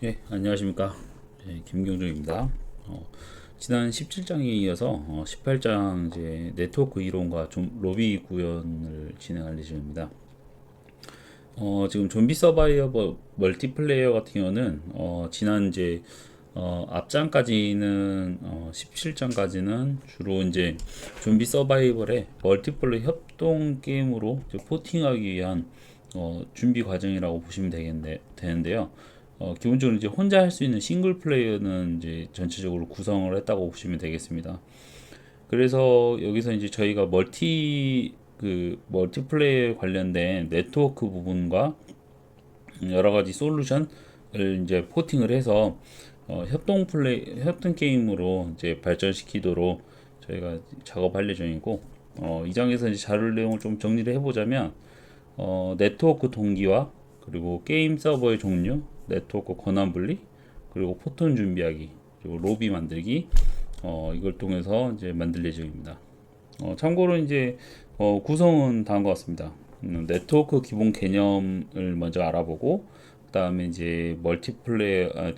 예, 안녕하십니까. 예, 김경준입니다. 지난 17장에 이어서 18장 이제 네트워크 이론과 좀 로비 구현을 진행할 예정입니다. 지금 좀비 서바이벌 멀티플레이어 같은 경우는 지난 이제 앞장까지는 17장까지는 주로 이제 좀비 서바이벌의 멀티플레이 협동 게임으로 이제 포팅하기 위한 준비 과정이라고 보시면 되는데요. 기본적으로 이제 혼자 할 수 있는 싱글 플레이어는 이제 전체적으로 구성을 했다고 보시면 되겠습니다. 그래서 여기서 이제 저희가 멀티플레이어 관련된 네트워크 부분과 여러 가지 솔루션을 이제 포팅을 해서 협동 게임으로 이제 발전시키도록 저희가 작업할 예정이고, 이 장에서 이제 자료 내용을 좀 정리를 해보자면, 네트워크 동기화, 그리고 게임 서버의 종류, 네트워크 권한 분리, 그리고 포턴 준비하기, 그리고 로비 만들기, 이걸 통해서 이제 만들 예정입니다. 참고로 이제 구성은 다음과 같습니다. 네트워크 기본 개념을 먼저 알아보고, 그다음에 이제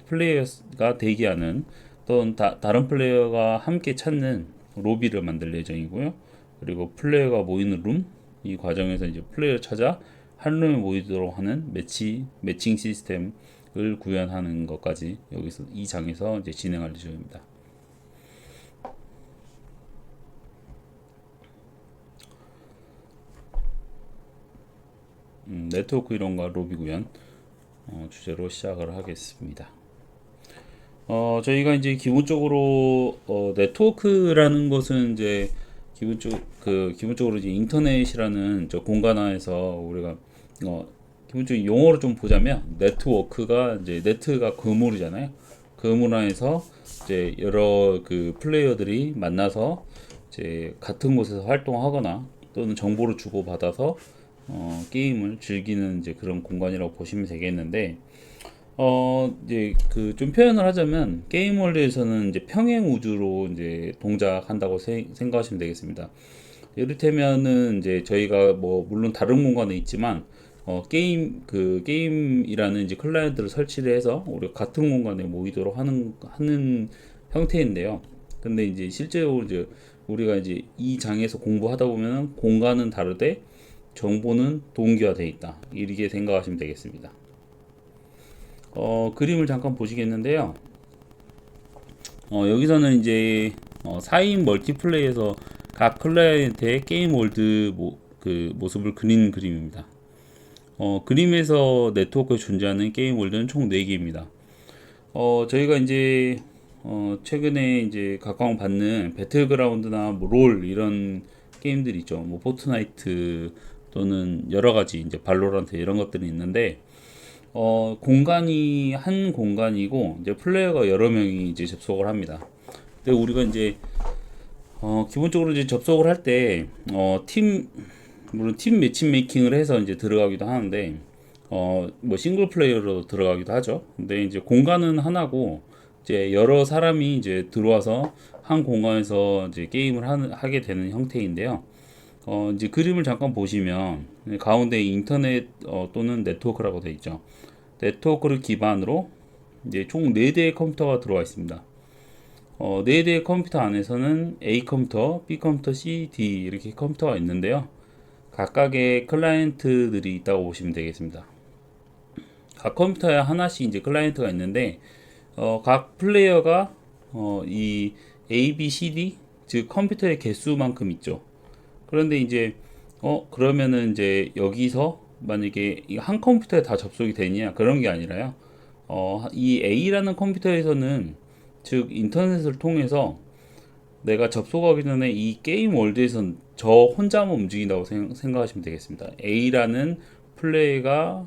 플레이어가 대기하는 또는 다른 플레이어가 함께 찾는 로비를 만들 예정이고요. 그리고 플레이어가 모이는 룸, 이 과정에서 이제 플레이어 찾아 한 룸에 모이도록 하는 매칭 시스템을 구현하는 것까지 여기서 이 장에서 이제 진행할 예정입니다. 네트워크 이론과 로비 구현 주제로 시작을 하겠습니다. 저희가 이제 기본적으로 네트워크라는 것은 이제 기본적으로 이제 인터넷이라는 저 공간 안에서 우리가 어, 기본적인 용어로 좀 보자면 네트워크가 이제 네트가 그물이잖아요. 그물 안에서 이제 여러 그 플레이어들이 만나서 이제 같은 곳에서 활동하거나 또는 정보를 주고받아서 게임을 즐기는 이제 그런 공간이라고 보시면 되겠는데, 이제 그 좀 표현을 하자면 게임 월드에서는 이제 평행 우주로 이제 동작한다고 생각하시면 되겠습니다. 이를테면은 이제 저희가 뭐 물론 다른 공간에 있지만 게임이라는 이제 클라이언트를 설치를 해서 우리가 같은 공간에 모이도록 하는 형태인데요. 근데 이제 실제로 이제 우리가 이제 이 장에서 공부하다 보면은 공간은 다르되 정보는 동기화되어 있다. 이렇게 생각하시면 되겠습니다. 그림을 잠깐 보시겠는데요. 여기서는 이제 4인 멀티플레이에서 각 클라이언트의 게임 월드 그 모습을 그린 그림입니다. 그림에서 네트워크에 존재하는 게임 월드는 총 4개입니다. 저희가 이제 최근에 이제 각광받는 배틀그라운드나 뭐롤 이런 게임들이 있죠. 뭐 포트나이트 또는 여러 가지 이제 발로란트 이런 것들이 있는데, 공간이 한 공간이고 이제 플레이어가 여러 명이 이제 접속을 합니다. 근데 우리가 이제 기본적으로 이제 접속을 할 때 물론 팀 매칭 메이킹을 해서 이제 들어가기도 하는데 뭐 싱글 플레이어로 들어가기도 하죠. 근데 이제 공간은 하나고 이제 여러 사람이 이제 들어와서 한 공간에서 이제 하게 되는 형태인데요. 이제 그림을 잠깐 보시면 가운데 인터넷 또는 네트워크라고 되어 있죠. 네트워크를 기반으로 이제 총 4대의 컴퓨터가 들어와 있습니다. 4대의 컴퓨터 안에서는 A 컴퓨터, B 컴퓨터, C, D 이렇게 컴퓨터가 있는데요. 각각의 클라이언트들이 있다고 보시면 되겠습니다. 각 컴퓨터에 하나씩 이제 클라이언트가 있는데 각 플레이어가 이 A, B, C, D 즉 컴퓨터의 개수만큼 있죠. 그런데 이제 그러면은 이제 여기서 만약에 한 컴퓨터에 다 접속이 되냐 그런 게 아니라요. 이 A라는 컴퓨터에서는 즉 인터넷을 통해서 내가 접속하기 전에 이 게임 월드에선 저 혼자만 움직인다고 생각하시면 되겠습니다. A라는 플레이가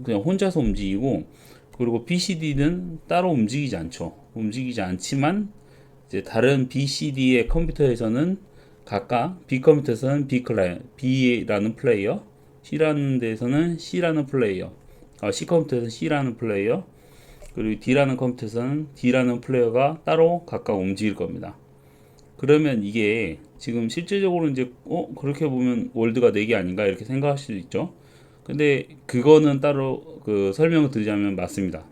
그냥 혼자서 움직이고, 그리고 BCD는 따로 움직이지 않죠. 움직이지 않지만 이제 다른 BCD의 컴퓨터에서는 각각 B 컴퓨터에서는 B라는 플레이어, C라는 데서는 C라는 플레이어, C 컴퓨터에서는 C라는 플레이어, 그리고 D라는 컴퓨터에서는 D라는 플레이어가 따로 각각 움직일 겁니다. 그러면 이게 지금 실제적으로 이제 그렇게 보면 월드가 4개 아닌가 이렇게 생각하실 수 있죠. 근데 그거는 따로 그 설명을 드리자면 맞습니다.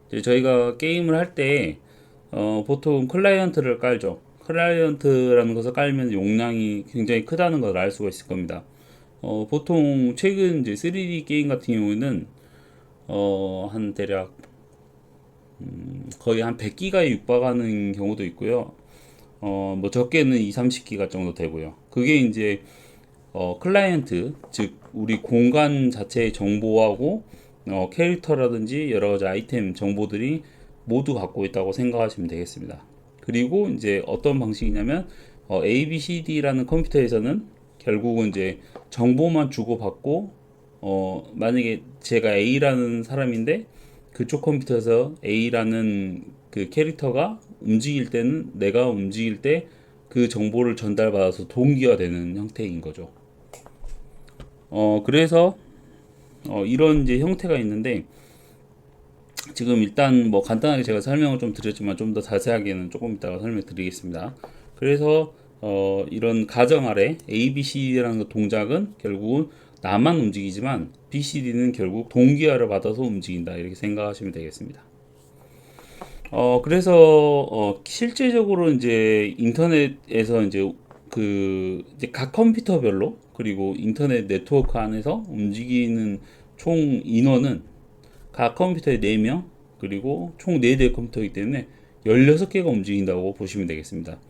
이제 저희가 게임을 할 때 보통 클라이언트를 깔죠. 클라이언트라는 것을 깔면 용량이 굉장히 크다는 것을 알 수가 있을 겁니다. 보통 최근 이제 3D 게임 같은 경우에는 한 대략 거의 한 100기가에 육박하는 경우도 있고요. 뭐 적게는 2, 30기가 정도 되고요. 그게 이제 클라이언트, 즉 우리 공간 자체의 정보하고 캐릭터라든지 여러 가지 아이템 정보들이 모두 갖고 있다고 생각하시면 되겠습니다. 그리고 이제 어떤 방식이냐면 ABCD라는 컴퓨터에서는 결국은 이제 정보만 주고받고 만약에 제가 A라는 사람인데 그쪽 컴퓨터에서 A라는 그 캐릭터가 움직일 때는 내가 움직일 때 그 정보를 전달받아서 동기화되는 형태인 거죠. 그래서 이런 이제 형태가 있는데 지금 일단 뭐 간단하게 제가 설명을 좀 드렸지만 좀 더 자세하게는 조금 이따가 설명드리겠습니다. 그래서 이런 가정 아래 ABCD라는 동작은 결국은 나만 움직이지만 BCD는 결국 동기화를 받아서 움직인다 이렇게 생각하시면 되겠습니다. 그래서 실제적으로 이제 인터넷에서 이제 그 이제 각 컴퓨터별로 그리고 인터넷 네트워크 안에서 움직이는 총 인원은 각 컴퓨터에 4명 그리고 총 4대의 컴퓨터이기 때문에 16개가 움직인다고 보시면 되겠습니다.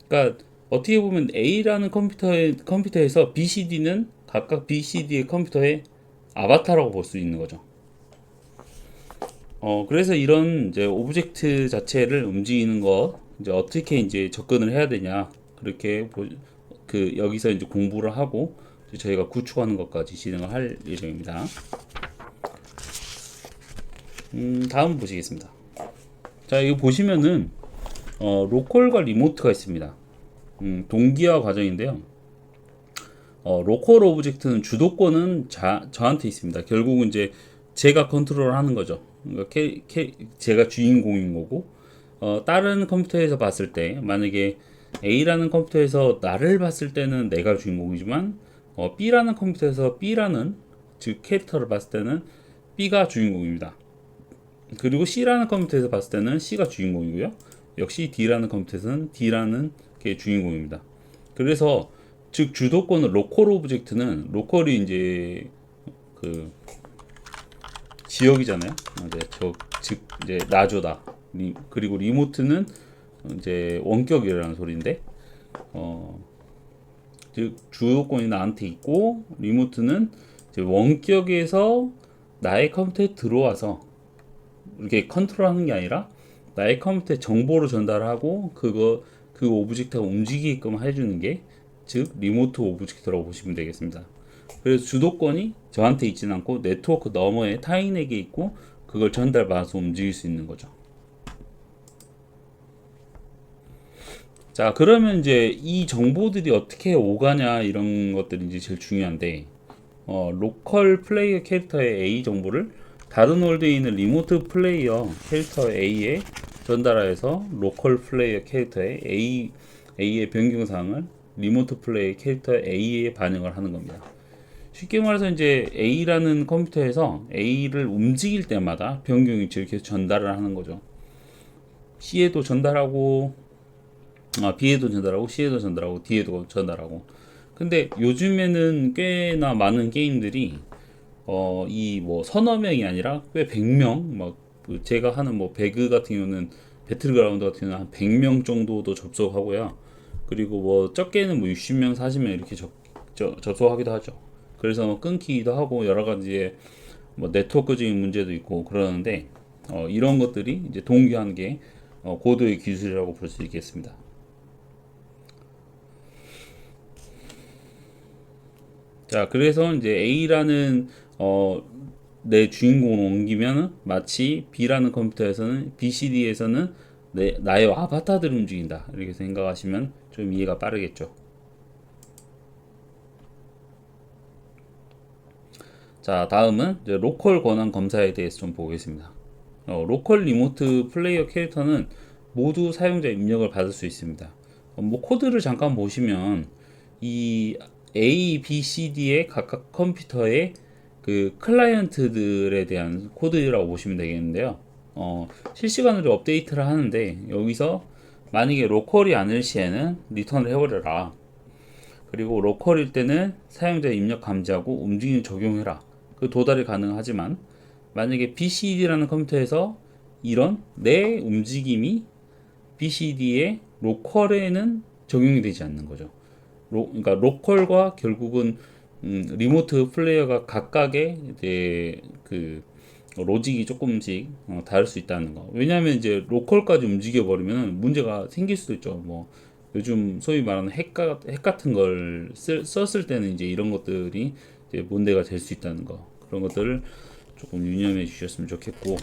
그러니까 어떻게 보면 A라는 컴퓨터에서 BCD는 각각 BCD의 컴퓨터의 아바타라고 볼 수 있는 거죠. 그래서 이런 이제 오브젝트 자체를 움직이는 거 이제 어떻게 이제 접근을 해야 되냐 그렇게 그 여기서 이제 공부를 하고 저희가 구축하는 것까지 진행을 할 예정입니다. 다음 보시겠습니다. 자, 이거 보시면은 로컬과 리모트가 있습니다. 동기화 과정인데요. 로컬 오브젝트는 주도권은 저한테 있습니다. 결국은 이제 제가 컨트롤하는 거죠. 그러니까 제가 주인공인 거고, 다른 컴퓨터에서 봤을 때, 만약에 A라는 컴퓨터에서 나를 봤을 때는 내가 주인공이지만, B라는 컴퓨터에서 B라는, 즉 캐릭터를 봤을 때는 B가 주인공입니다. 그리고 C라는 컴퓨터에서 봤을 때는 C가 주인공이고요. 역시 D라는 컴퓨터에서는 D라는 게 주인공입니다. 그래서 즉 주도권은 로컬 오브젝트는 로컬이 이제 그 지역이잖아요. 이제 즉 이제 나조다. 그리고 리모트는 이제 원격이라는 소리인데 즉 주도권이 나한테 있고 리모트는 이제 원격에서 나의 컴퓨터에 들어와서 이렇게 컨트롤하는 게 아니라 나의 컴퓨터에 정보를 전달하고 그 오브젝트가 움직이게끔 해주는 게 즉 리모트 오브젝트라고 보시면 되겠습니다. 그래서 주도권이 저한테 있지는 않고 네트워크 너머에 타인에게 있고 그걸 전달받아서 움직일 수 있는 거죠. 자, 그러면 이제 이 정보들이 어떻게 오가냐 이런 것들이 이제 제일 중요한데 로컬 플레이어 캐릭터의 A 정보를 다른 월드에 있는 리모트 플레이어 캐릭터 A에 전달하여서 로컬 플레이어 캐릭터의 A의 변경사항을 리모트 플레이 캐릭터 A에 반영을 하는 겁니다. 쉽게 말해서 이제 A라는 컴퓨터에서 A를 움직일 때마다 변경이 이렇게 전달을 하는 거죠. C에도 전달하고, B에도 전달하고, C에도 전달하고, D에도 전달하고. 근데 요즘에는 꽤나 많은 게임들이 이 뭐 서너 명이 아니라 꽤 100명, 막 제가 하는 뭐 배그 같은 경우는 배틀그라운드 같은 경우는 한 100명 정도도 접속하고요. 그리고 뭐 적게는 뭐 60명, 40명 이렇게 접속하기도 하죠. 그래서 뭐 끊기기도 하고 여러 가지의 뭐 네트워크적인 문제도 있고 그러는데 이런 것들이 이제 동기화하는 게 고도의 기술이라고 볼 수 있겠습니다. 자, 그래서 이제 A라는 내 주인공을 옮기면 마치 B라는 컴퓨터에서는 BCD에서는 나의 아바타들을 움직인다 이렇게 생각하시면 좀 이해가 빠르겠죠. 자, 다음은 이제 로컬 권한 검사에 대해서 좀 보겠습니다. 로컬 리모트 플레이어 캐릭터는 모두 사용자 입력을 받을 수 있습니다. 뭐 코드를 잠깐 보시면 이 A, B, C, D의 각각 컴퓨터의 그 클라이언트들에 대한 코드라고 보시면 되겠는데요. 실시간으로 업데이트를 하는데 여기서 만약에 로컬이 아닐 시에는 리턴을 해버려라. 그리고 로컬일 때는 사용자 입력 감지하고 움직임 적용해라. 그 도달이 가능하지만 만약에 BCD라는 컴퓨터에서 이런 내 움직임이 BCD의 로컬에는 적용이 되지 않는 거죠. 그러니까 로컬과 결국은 리모트 플레이어가 각각의 이제 그 로직이 조금씩 다를 수 있다는 거. 왜냐하면 이제 로컬까지 움직여 버리면 문제가 생길 수도 있죠. 뭐 요즘 소위 말하는 핵 같은 걸 썼을 때는 이제 이런 것들이 이제 문제가 될 수 있다는 거. 그런 것들을 조금 유념해 주셨으면 좋겠고,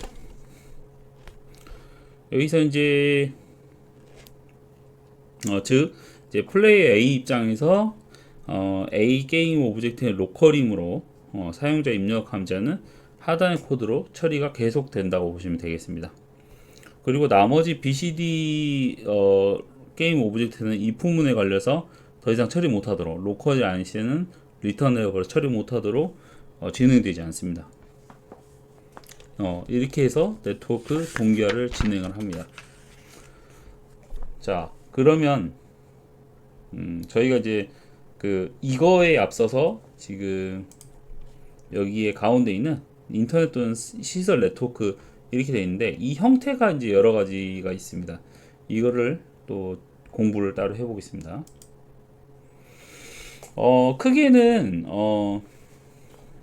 여기서 이제 즉 이제 플레이 A 입장에서 A 게임 오브젝트의 로컬임으로 사용자 입력 감지하는 하단의 코드로 처리가 계속된다고 보시면 되겠습니다. 그리고 나머지 BCD 게임 오브젝트는 이 부문에 걸려서 더 이상 처리 못하도록, 로컬이 아닌 시에는 리턴 에러를 처리 못하도록 진행되지 않습니다. 이렇게 해서 네트워크 동기화를 진행을 합니다. 자, 그러면 저희가 이제 이거에 앞서서 지금 여기에 가운데 있는 인터넷 또는 시설 네트워크 이렇게 되어 있는데, 이 형태가 이제 여러 가지가 있습니다. 이거를 또 공부를 따로 해보겠습니다. 크게는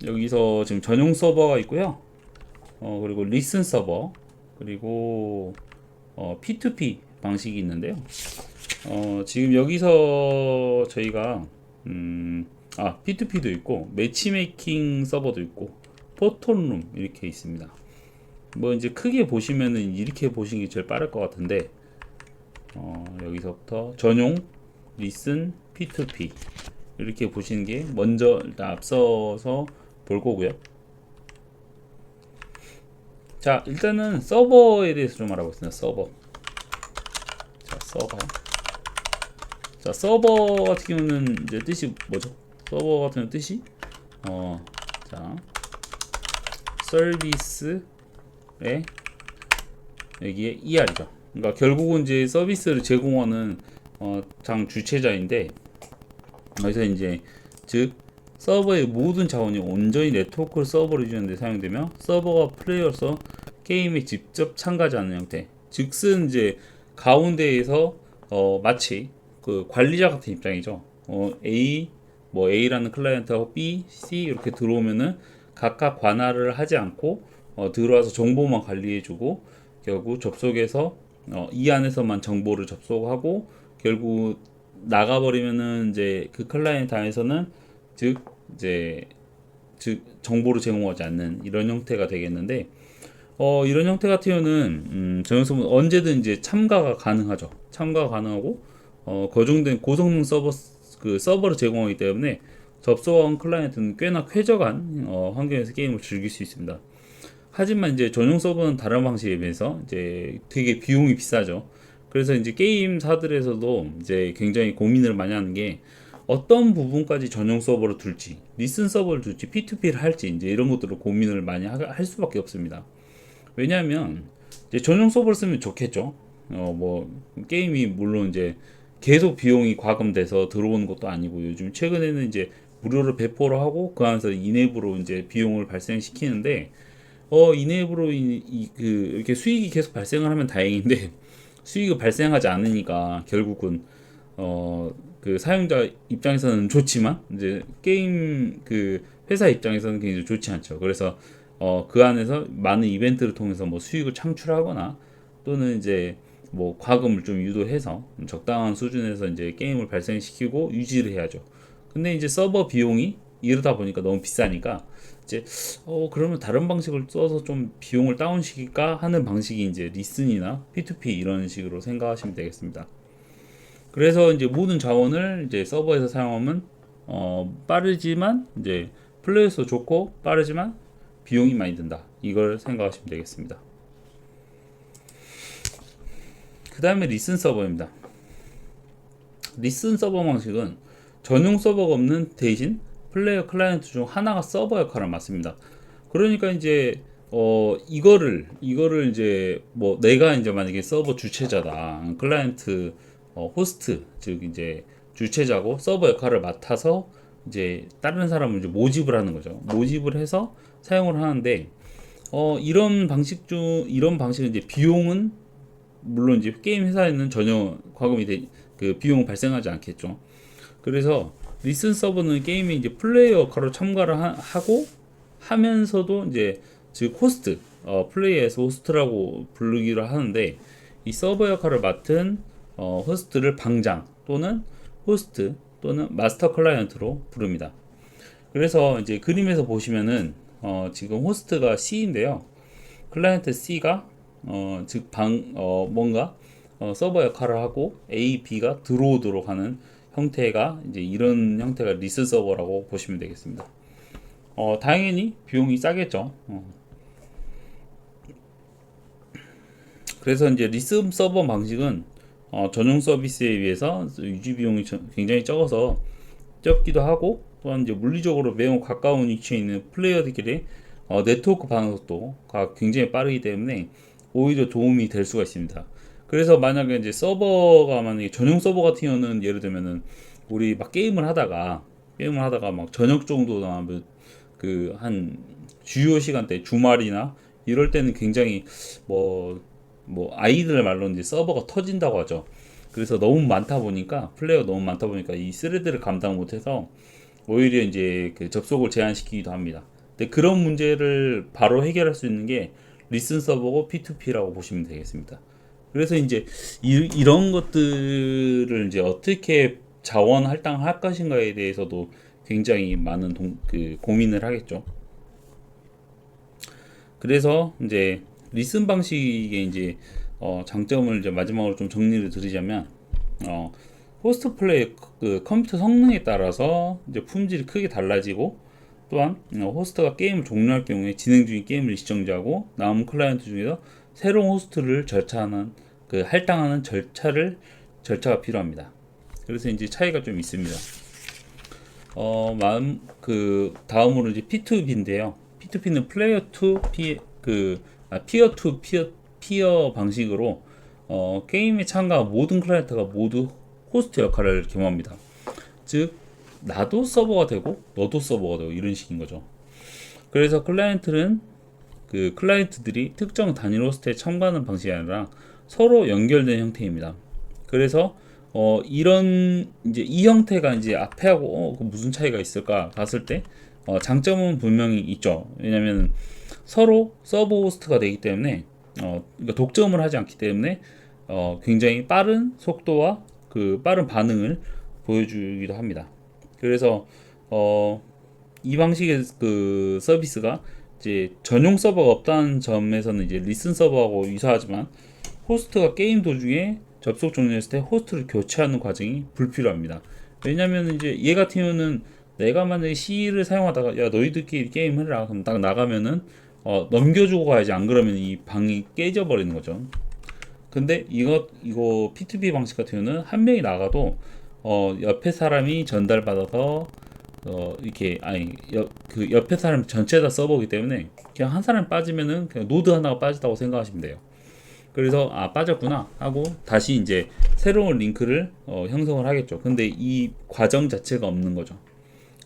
여기서 지금 전용 서버가 있고요. 그리고 리슨 서버, 그리고 P2P 방식이 있는데요. 지금 여기서 저희가 P2P도 있고 매치메이킹 서버도 있고 포톤룸 이렇게 있습니다. 뭐 이제 크게 보시면은 이렇게 보시는 게 제일 빠를 것 같은데, 여기서부터 전용 리슨 P2P 이렇게 보시는 게 먼저 일단 앞서서 볼 거고요. 자, 일단은 서버에 대해서 좀 알아보겠습니다. 서버. 자, 서버 같은 경우는 이제 뜻이 뭐죠? 서버 같은 경우 뜻이 자, 서비스에 여기에 ER이죠. 그러니까 결국은 이제 서비스를 제공하는 장 주체자인데, 여기서 이제 즉 서버의 모든 자원이 온전히 네트워크 서버를 유지하는 데 사용되며 서버가 플레이어로서 게임에 직접 참가하지 않는 형태. 즉슨 이제 가운데에서 마치 그 관리자 같은 입장이죠. A라는 클라이언트하고 B, C 이렇게 들어오면은 각각 관할을 하지 않고 들어와서 정보만 관리해주고, 결국 접속해서 이 안에서만 정보를 접속하고, 결국 나가버리면은 이제 그 클라이언트 안에서는 즉 정보를 제공하지 않는 이런 형태가 되겠는데, 이런 형태 같은 경우는 전용서버는 언제든 이제 참가가 가능하죠. 참가가 가능하고 거중된 고성능 서버를 제공하기 때문에 접속한 클라이언트는 꽤나 쾌적한 환경에서 게임을 즐길 수 있습니다. 하지만 이제 전용 서버는 다른 방식에 비해서 이제 되게 비용이 비싸죠. 그래서 이제 게임사들에서도 이제 굉장히 고민을 많이 하는 게, 어떤 부분까지 전용 서버를 둘지, 리슨 서버를 둘지, P2P를 할지, 이제 이런 것들을 고민을 많이 할 수밖에 없습니다. 왜냐하면 이제 전용 서버를 쓰면 좋겠죠. 뭐 게임이 물론 이제 계속 비용이 과금돼서 들어오는 것도 아니고, 요즘 최근에는 이제 무료로 배포를 하고 그 안에서 인앱으로 이제 비용을 발생시키는데, 인앱으로 이렇게 수익이 계속 발생을 하면 다행인데 수익이 발생하지 않으니까 결국은 그 사용자 입장에서는 좋지만 이제 게임 그 회사 입장에서는 굉장히 좋지 않죠. 그래서 그 안에서 많은 이벤트를 통해서 뭐 수익을 창출하거나, 또는 이제 뭐 과금을 좀 유도해서 적당한 수준에서 이제 게임을 발생시키고 유지를 해야죠. 근데 이제 서버 비용이 이러다 보니까 너무 비싸니까 이제 그러면 다른 방식을 써서 좀 비용을 다운시킬까 하는 방식이 이제 리슨이나 P2P 이런 식으로 생각하시면 되겠습니다. 그래서 이제 모든 자원을 이제 서버에서 사용하면 빠르지만 이제 플레이어도 좋고 빠르지만 비용이 많이 든다. 이걸 생각하시면 되겠습니다. 그 다음에 리슨 서버입니다. 리슨 서버 방식은 전용 서버가 없는 대신 플레이어 클라이언트 중 하나가 서버 역할을 맡습니다. 그러니까 이제 이거를 이제 뭐 내가 이제 만약에 서버 주체자다, 클라이언트 호스트, 즉 이제 주체자고 서버 역할을 맡아서 이제 다른 사람을 이제 모집을 하는 거죠. 모집을 해서 사용을 하는데, 이런 방식은 이제 비용은 물론 이제 게임 회사에는 전혀 그 비용 발생하지 않겠죠. 그래서 리슨 서버는 게임에 이제 플레이어 역할로 참가를 하고 하면서도 이제 즉 호스트, 플레이어에서 호스트라고 부르기로 하는데, 이 서버 역할을 맡은 호스트를 방장 또는 호스트 또는 마스터 클라이언트로 부릅니다. 그래서 이제 그림에서 보시면은 지금 호스트가 C인데요. 클라이언트 C가 즉 뭔가 서버 역할을 하고 A, B가 들어오도록 하는 형태가 이제 이런 형태가 리스 서버라고 보시면 되겠습니다. 당연히 비용이 싸겠죠. 그래서 이제 리스 서버 방식은 전용 서비스에 비해서 유지 비용이 굉장히 적기도 하고, 또한 이제 물리적으로 매우 가까운 위치에 있는 플레이어들끼리 네트워크 반응속도가 굉장히 빠르기 때문에 오히려 도움이 될 수가 있습니다. 그래서 만약에 이제 만약에 전용 서버 같은 경우는 예를 들면은 우리 막 게임을 하다가 막 저녁 정도나 그 한 주요 시간대 주말이나 이럴 때는 굉장히 뭐 아이들 말로는 이제 서버가 터진다고 하죠. 그래서 플레이어가 너무 많다 보니까 이 스레드를 감당 못해서 오히려 이제 그 접속을 제한시키기도 합니다. 근데 그런 문제를 바로 해결할 수 있는 게 리슨 서버고 P2P라고 보시면 되겠습니다. 그래서 이제 이런 것들을 이제 어떻게 자원 할당할 것인가에 대해서도 굉장히 많은 고민을 하겠죠. 그래서 이제 리슨 방식의 이제 장점을 이제 마지막으로 좀 정리를 드리자면, 호스트 플레이 그 컴퓨터 성능에 따라서 이제 품질이 크게 달라지고, 또한 호스트가 게임을 종료할 경우에 진행 중인 게임을 시청자하고 남은 클라이언트 중에서 새로운 호스트를 할당하는 절차가 필요합니다. 그래서 이제 차이가 좀 있습니다. 다음으로 이제 P2P인데요. P2P는 플레이어 투 피어 투 피어 방식으로 게임에 참가한 모든 클라이언트가 모두 호스트 역할을 겸합니다. 즉 나도 서버가 되고 너도 서버가 되고 이런 식인 거죠. 그래서 클라이언트들이 특정 단일 호스트에 참가하는 방식이 아니라 서로 연결된 형태입니다. 그래서 이 형태가 이제 앞에 하고 무슨 차이가 있을까 봤을 때 장점은 분명히 있죠. 왜냐면 서로 서버 호스트가 되기 때문에 그러니까 독점을 하지 않기 때문에 굉장히 빠른 속도와 그 빠른 반응을 보여주기도 합니다. 그래서 이 방식의 그 서비스가 이제 전용 서버가 없다는 점에서는 이제 리슨 서버하고 유사하지만, 호스트가 게임 도중에 접속 종료했을 때 호스트를 교체하는 과정이 불필요합니다. 왜냐면 이제 얘 같은 경우는 내가 만약에 C를 사용하다가 야 너희들끼리 게임 해라 그럼 딱 나가면은 넘겨주고 가야지, 안 그러면 이 방이 깨져 버리는 거죠. 근데 이거 P2P 방식 같은 경우는 한 명이 나가도 옆에 사람이 전달받아서 이렇게 그 옆에 사람 전체 다 서버이기 때문에 그냥 한 사람 빠지면은 그냥 노드 하나가 빠졌다고 생각하시면 돼요. 그래서 빠졌구나 하고 다시 이제 새로운 링크를 형성을 하겠죠. 근데 이 과정 자체가 없는 거죠.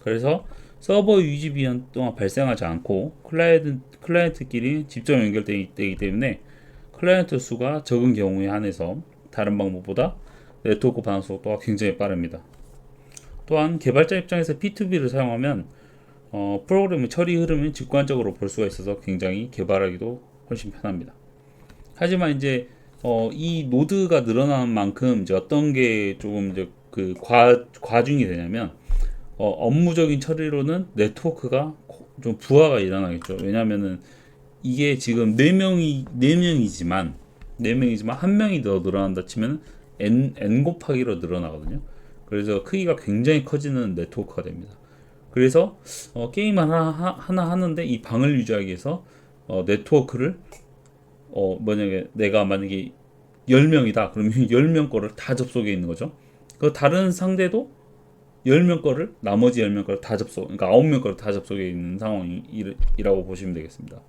그래서 서버 유지 비용 또한 발생하지 않고 클라이언트끼리 직접 연결되기 때문에 클라이언트 수가 적은 경우에 한해서 다른 방법보다 네트워크 반응 속도가 굉장히 빠릅니다. 또한 개발자 입장에서 P2P를 사용하면 프로그램의 처리 흐름을 직관적으로 볼 수가 있어서 굉장히 개발하기도 훨씬 편합니다. 하지만 이제 이 노드가 늘어나는 만큼 이제 어떤 게 조금 이제 그 과중이 되냐면, 업무적인 처리로는 네트워크가 좀 부하가 일어나겠죠. 왜냐면은 이게 지금 4명이지만 한 명이 더 늘어난다 치면 n 곱하기로 늘어나거든요. 그래서 크기가 굉장히 커지는 네트워크가 됩니다. 그래서 게임 하나 하는데 이 방을 유지하기 위해서 네트워크를 내가 만약에 10명이다 그러면 10명 거를 다 접속해 있는 거죠. 그 다른 상대도 10명 거를 나머지 10명 거를 다 그러니까 9명 거를 다 접속해 있는 상황이라고 보시면 되겠습니다.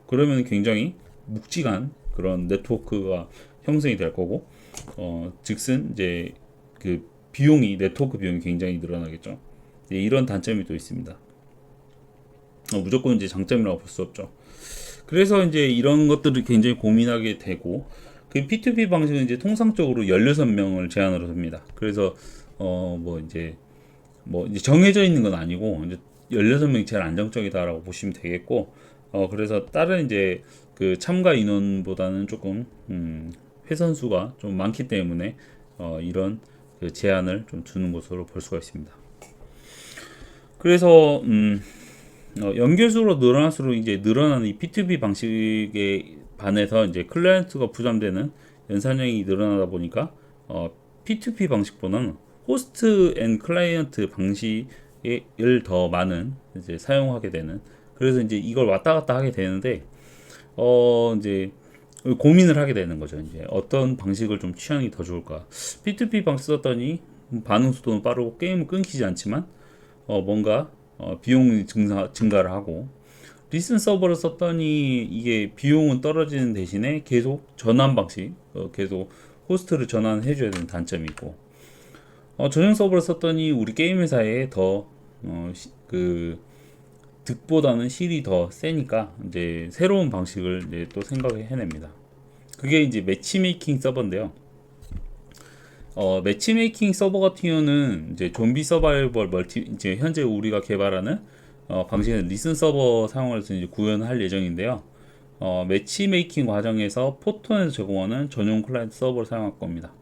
그러면 굉장히 묵직한 그런 네트워크가 형성이 될 거고, 즉슨 이제 그 비용이 네트워크 비용이 굉장히 늘어나겠죠. 이런 단점이 또 있습니다. 무조건 이제 장점이라고 볼 수 없죠. 그래서 이제 이런 것들을 굉장히 고민하게 되고, 그 P2P 방식은 이제 통상적으로 16명을 제한으로 합니다. 그래서 뭐 이제 정해져 있는 건 아니고 이제 16명이 제일 안정적이다라고 보시면 되겠고, 그래서 다른 이제 그 참가 인원보다는 조금 회선 수가 좀 많기 때문에 이런 그 제한을 좀 두는 것으로 볼 수가 있습니다. 그래서 연결수로 늘어날수록 이제 늘어나는 이 P2P 방식에 반해서 이제 클라이언트가 부담되는 연산량이 늘어나다 보니까 P2P 방식보다는 호스트 앤 클라이언트 방식을 더 많은 이제 사용하게 되는, 그래서 이제 이걸 왔다 갔다 하게 되는데 이제 고민을 하게 되는 거죠. 이제 어떤 방식을 좀 취하는 게 더 좋을까? P2P 방식 썼더니 반응 속도는 빠르고 게임은 끊기지 않지만 뭔가 비용이 증가를 하고, 리슨 서버를 썼더니 이게 비용은 떨어지는 대신에 계속 전환 방식, 계속 호스트를 전환해 줘야 되는 단점이 있고, 전용 서버를 썼더니 우리 게임 회사에 그 득보다는 실이 더 세니까 이제 새로운 방식을 이제 또 생각을 해냅니다. 그게 이제 매치메이킹 서버인데요. 매치메이킹 서버 같은 경우는 이제 좀비 서바이벌 멀티, 이제 현재 우리가 개발하는 방식은 리슨 서버 사용해서 이제 구현할 예정인데요. 매치메이킹 과정에서 포톤에서 제공하는 전용 클라이언트 서버를 사용할 겁니다.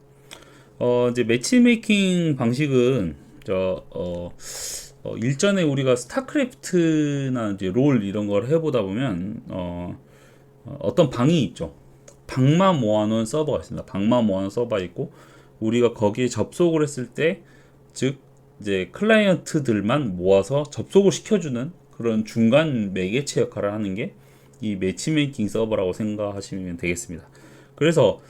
이제 매치메이킹 방식은 일전에 우리가 스타크래프트나 이제 롤 이런 걸 해보다 보면 어떤 방이 있죠. 방만 모아놓은 서버가 있습니다. 방만 모아놓은 서버가 있고, 우리가 거기에 접속을 했을 때, 즉 이제 클라이언트들만 모아서 접속을 시켜주는 그런 중간 매개체 역할을 하는 게 이 매치메이킹 서버라고 생각하시면 되겠습니다. 그래서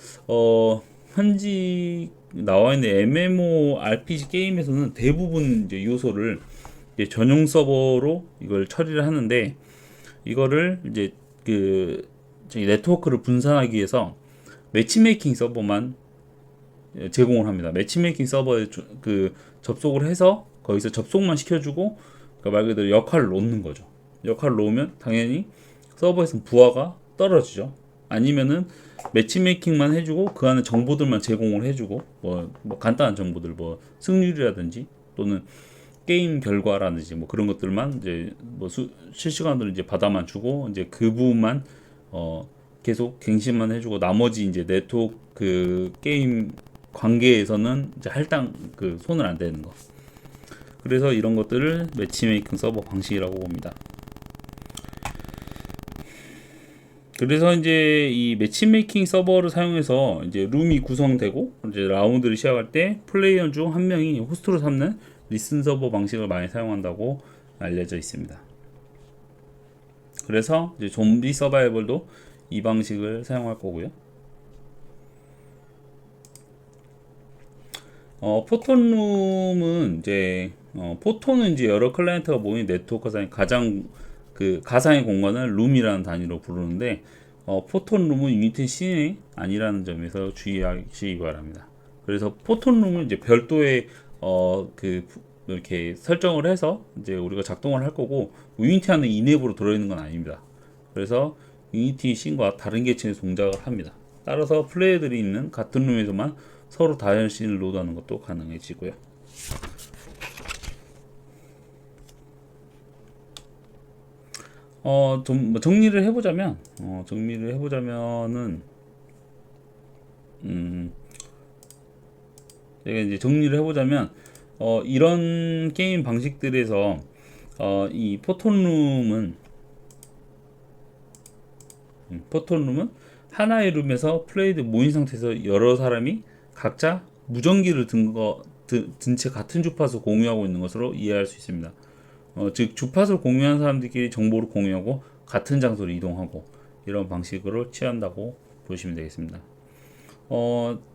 현지 나와 있는 MMORPG 게임에서는 대부분 이제 요소를 이제 전용 서버로 이걸 처리를 하는데, 이거를 이제 그 네트워크를 분산하기 위해서 매치메이킹 서버만 제공을 합니다. 매치메이킹 서버에 그 접속을 해서 거기서 접속만 시켜주고, 그러니까 말 그대로 역할을 놓는 거죠. 역할을 놓으면 당연히 서버에서 부하가 떨어지죠. 아니면은 매치메이킹만 해주고 그 안에 정보들만 제공을 해주고, 뭐 간단한 정보들, 뭐 승률이라든지 또는 게임 결과라든지 뭐 그런 것들만 이제 뭐 실시간으로 이제 받아만 주고, 이제 그 부분만 계속 갱신만 해주고, 나머지 이제 네트워크 그 게임 관계에서는 이제 할당 그 손을 안 대는 거. 그래서 이런 것들을 매치메이킹 서버 방식이라고 봅니다. 그래서 이제 이 매치메이킹 서버를 사용해서 이제 룸이 구성되고, 이제 라운드를 시작할 때 플레이어 중 한 명이 호스트로 삼는 리슨 서버 방식을 많이 사용한다고 알려져 있습니다. 그래서 이제 좀비 서바이벌도 이 방식을 사용할 거고요. 포톤룸은 이제 포톤은 이제 여러 클라이언트가 모인 네트워크상의 가장 그 가상의 공간을 룸이라는 단위로 부르는데, 포톤룸은 유니티 씬이 아니라는 점에서 주의하시기 바랍니다. 그래서 포톤룸은 이제 별도의 그 이렇게 설정을 해서 이제 우리가 작동을 할 거고, 유니티 안에 인앱으로 들어있는 건 아닙니다. 그래서 유니티 씬과 다른 계층에서 동작을 합니다. 따라서 플레이어들이 있는 같은 룸에서만 서로 다른 씬을 로드하는 것도 가능해지고요. 좀 정리를 해보자면은 제가 이제 정리를 해보자면 이런 게임 방식들에서 이 포톤룸은 하나의 룸에서 플레이드 모인 상태에서 여러 사람이 각자 무전기를 든 채 같은 주파수 공유하고 있는 것으로 이해할 수 있습니다. 즉 주파수를 공유한 사람들끼리 정보를 공유하고 같은 장소로 이동하고, 이런 방식으로 취한다고 보시면 되겠습니다.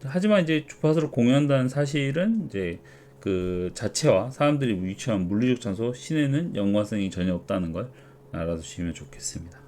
하지만 이제 주파수를 공유한다는 사실은 이제 그 자체와 사람들이 위치한 물리적 장소 시내는 연관성이 전혀 없다는 걸 알아두시면 좋겠습니다.